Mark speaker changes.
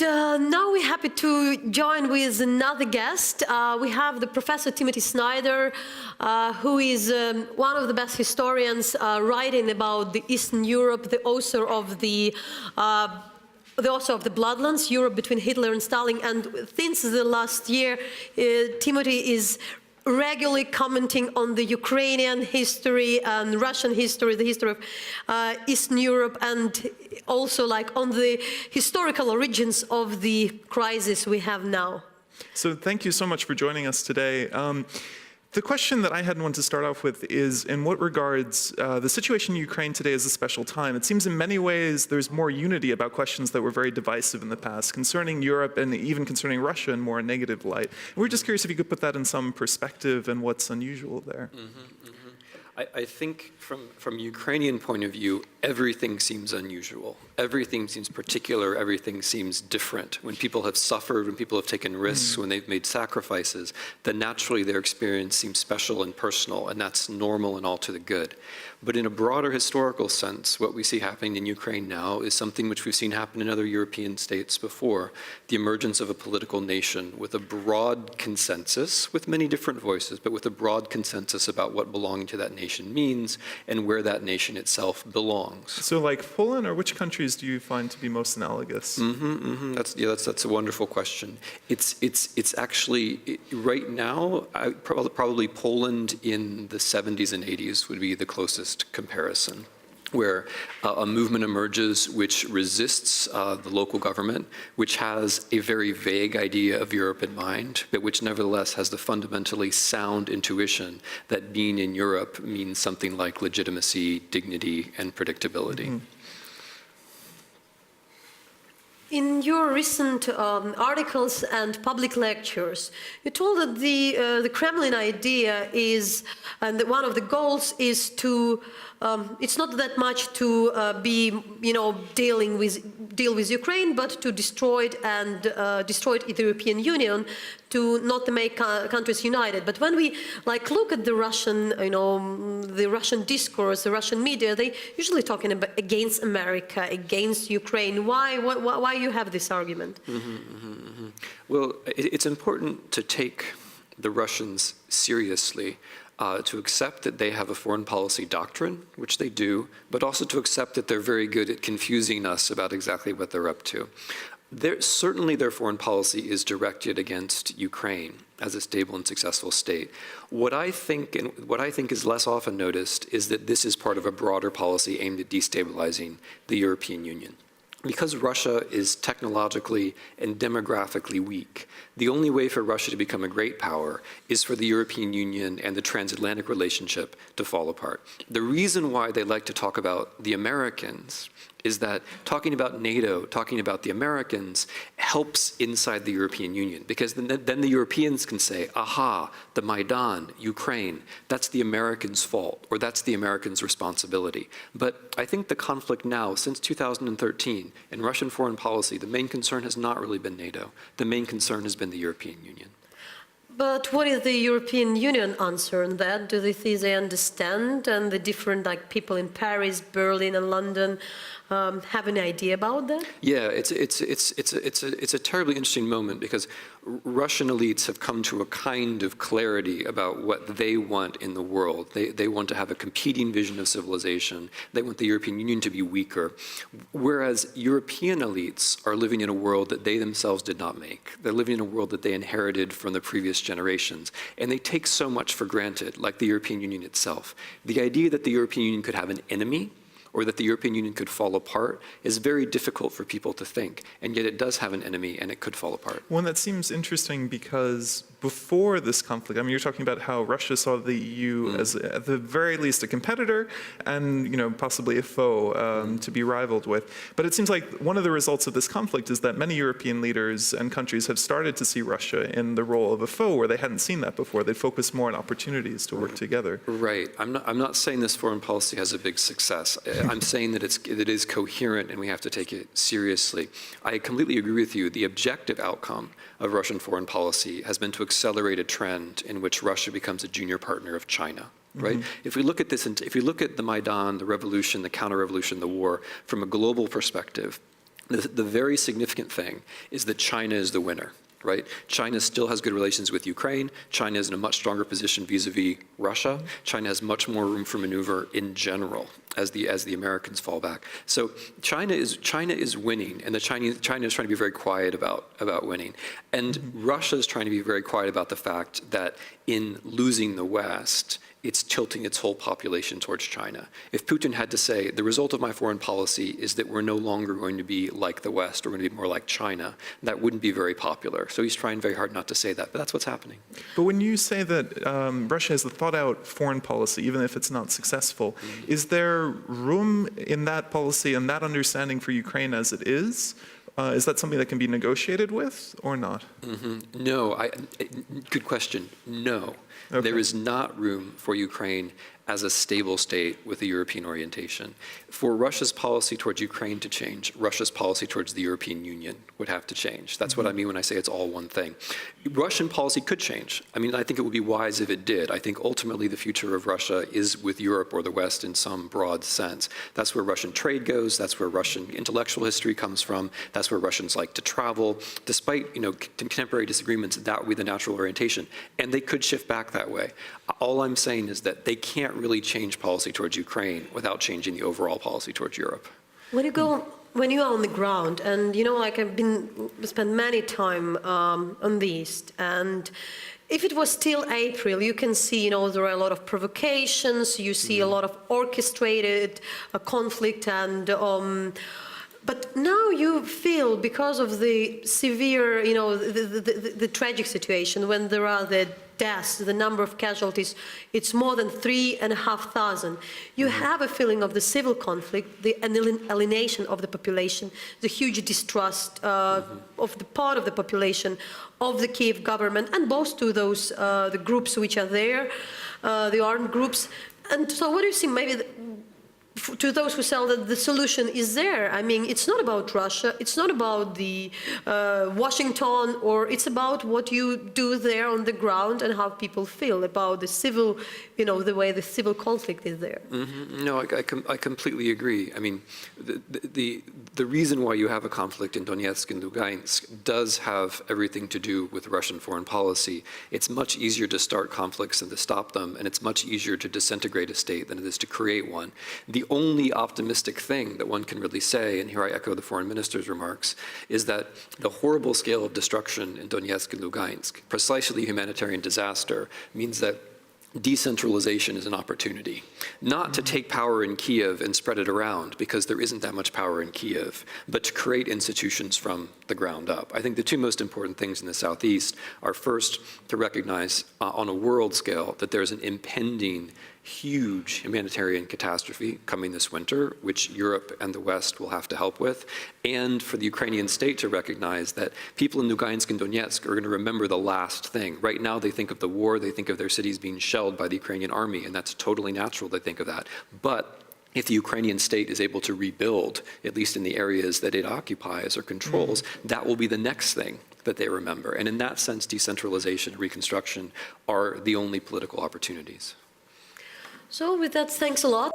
Speaker 1: now we're happy to join with another guest. We have the Professor Timothy Snyder, who is one of the best historians writing about the Eastern Europe, the author of the Bloodlands, Europe between Hitler and Stalin. And since the last year, Timothy is regularly commenting on the Ukrainian history and Russian history, the history of Eastern Europe, and also like on the historical origins of the crisis we have now.
Speaker 2: So thank you so much for joining us today. The question that I had wanted to start off with is, in what regards the situation in Ukraine today is a special time? It seems in many ways there's more unity about questions that were very divisive in the past, concerning Europe and even concerning Russia in more negative light. And we're just curious if you could put that in some perspective and what's unusual there.
Speaker 3: I think from a Ukrainian point of view, everything seems unusual. Everything seems particular, everything seems different. When people have suffered, when people have taken risks, when they've made sacrifices, then naturally their experience seems special and personal, and that's normal and all to the good. But in a broader historical sense, what we see happening in Ukraine now is something which we've seen happen in other European states before, the emergence of a political nation with a broad consensus, with many different voices, but with a broad consensus about what belonging to that nation means and where that nation itself belongs.
Speaker 2: So like Poland, or which countries do you find to be most analogous?
Speaker 3: That's a wonderful question. It's actually, right now, probably Poland in the 70s and 80s would be the closest comparison, where a movement emerges which resists the local government, which has a very vague idea of Europe in mind, but which nevertheless has the fundamentally sound intuition that being in Europe means something like legitimacy, dignity, and predictability.
Speaker 1: In your recent articles and public lectures, you told that the Kremlin idea is, and that one of the goals is to, it's not that much to deal with Ukraine, but to destroy it and destroy the European Union, to not to make countries united. But when we look at the Russian, the Russian discourse, the Russian media, they usually talking about against America, against Ukraine. Why you have this argument?
Speaker 3: Well, it's important to take the Russians seriously, to accept that they have a foreign policy doctrine, which they do, but also to accept that they're very good at confusing us about exactly what they're up to. Certainly their foreign policy is directed against Ukraine as a stable and successful state. What I think is less often noticed is that this is part of a broader policy aimed at destabilizing the European Union. Because Russia is technologically and demographically weak, the only way for Russia to become a great power is for the European Union and the transatlantic relationship to fall apart. The reason why they like to talk about the Americans is that talking about NATO, talking about the Americans, helps inside the European Union, because then the Europeans can say, aha, the Maidan, Ukraine, that's the Americans' fault, or that's the Americans' responsibility. But I think the conflict now, since 2013, in Russian foreign policy, the main concern has not really been NATO. The main concern has been the European Union.
Speaker 1: But what is the European Union answer on that? Do they think they understand, and the different people in Paris, Berlin, and London have an idea about that?
Speaker 3: Yeah, it's a terribly interesting moment, because Russian elites have come to a kind of clarity about what they want in the world. They want to have a competing vision of civilization. They want the European Union to be weaker, whereas European elites are living in a world that they themselves did not make. They're living in a world that they inherited from the previous generations, and they take so much for granted, like the European Union itself. The idea that the European Union could have an enemy, or that the European Union could fall apart, is very difficult for people to think, and yet it does have an enemy and it could fall apart.
Speaker 2: Well, that seems interesting, because before this conflict, I mean, you're talking about how Russia saw the EU as, at the very least, a competitor and, possibly a foe to be rivaled with. But it seems like one of the results of this conflict is that many European leaders and countries have started to see Russia in the role of a foe, where they hadn't seen that before. They focus more on opportunities to work together.
Speaker 3: Right. I'm not saying this foreign policy has a big success. I'm saying that it is coherent and we have to take it seriously. I completely agree with you. The objective outcome of Russian foreign policy has been to accelerate a trend in which Russia becomes a junior partner of China. Right? If we look at this, if we look at the Maidan, the revolution, the counter-revolution, the war, from a global perspective, The very significant thing is that China is the winner, right? China still has good relations with Ukraine. China is in a much stronger position vis-a-vis Russia. China has much more room for maneuver in general as the Americans fall back. So China is winning, and China is trying to be very quiet about winning. And Russia is trying to be very quiet about the fact that in losing the West, it's tilting its whole population towards China. If Putin had to say, the result of my foreign policy is that we're no longer going to be like the West, we're going to be more like China, that wouldn't be very popular. So he's trying very hard not to say that, but that's what's happening.
Speaker 2: But when you say that Russia has a thought-out foreign policy, even if it's not successful, is there room in that policy and that understanding for Ukraine as it is? Is that something that can be negotiated with or not?
Speaker 3: No, good question. No.
Speaker 2: Okay.
Speaker 3: There is not room for Ukraine as a stable state with a European orientation. For Russia's policy towards Ukraine to change, Russia's policy towards the European Union would have to change. That's what I mean when I say it's all one thing. Russian policy could change. I mean, I think it would be wise if it did. I think ultimately the future of Russia is with Europe or the West in some broad sense. That's where Russian trade goes. That's where Russian intellectual history comes from. That's where Russians like to travel. Despite, contemporary disagreements, that would be the natural orientation. And they could shift back that way. All I'm saying is that they can't really change policy towards Ukraine without changing the overall policy towards Europe.
Speaker 1: When you are on the ground, and like I've spent many time on the East, and if it was still April, you can see, there are a lot of provocations. You see a lot of orchestrated conflict, and but now you feel, because of the severe, the tragic situation, when there are the deaths, the number of casualties, it's more than 3,500. You have a feeling of the civil conflict, the alienation of the population, the huge distrust of the part of the population of the Kiev government, and both to those the groups which are there, the armed groups. And so, what do you see? Maybe to those who say that the solution is there. I mean, it's not about Russia, it's not about the Washington, or it's about what you do there on the ground and how people feel about the civil, the way the civil conflict is there.
Speaker 3: No, I completely agree. I mean, the reason why you have a conflict in Donetsk and Lugansk does have everything to do with Russian foreign policy. It's much easier to start conflicts than to stop them, and it's much easier to disintegrate a state than it is to create one. The only optimistic thing that one can really say, and here I echo the foreign minister's remarks, is that the horrible scale of destruction in Donetsk and Lugansk, precisely humanitarian disaster, means that decentralization is an opportunity. Not to take power in Kiev and spread it around, because there isn't that much power in Kiev, but to create institutions from the ground up. I think the two most important things in the Southeast are, first, to recognize on a world scale that there's an impending huge humanitarian catastrophe coming this winter, which Europe and the West will have to help with, and for the Ukrainian state to recognize that people in Lugansk and Donetsk are going to remember the last thing. Right now they think of the war, they think of their cities being shelled by the Ukrainian army, and that's totally natural they think of that. But if the Ukrainian state is able to rebuild, at least in the areas that it occupies or controls, that will be the next thing that they remember. And in that sense, decentralization and reconstruction are the only political opportunities.
Speaker 1: So with that, thanks a lot.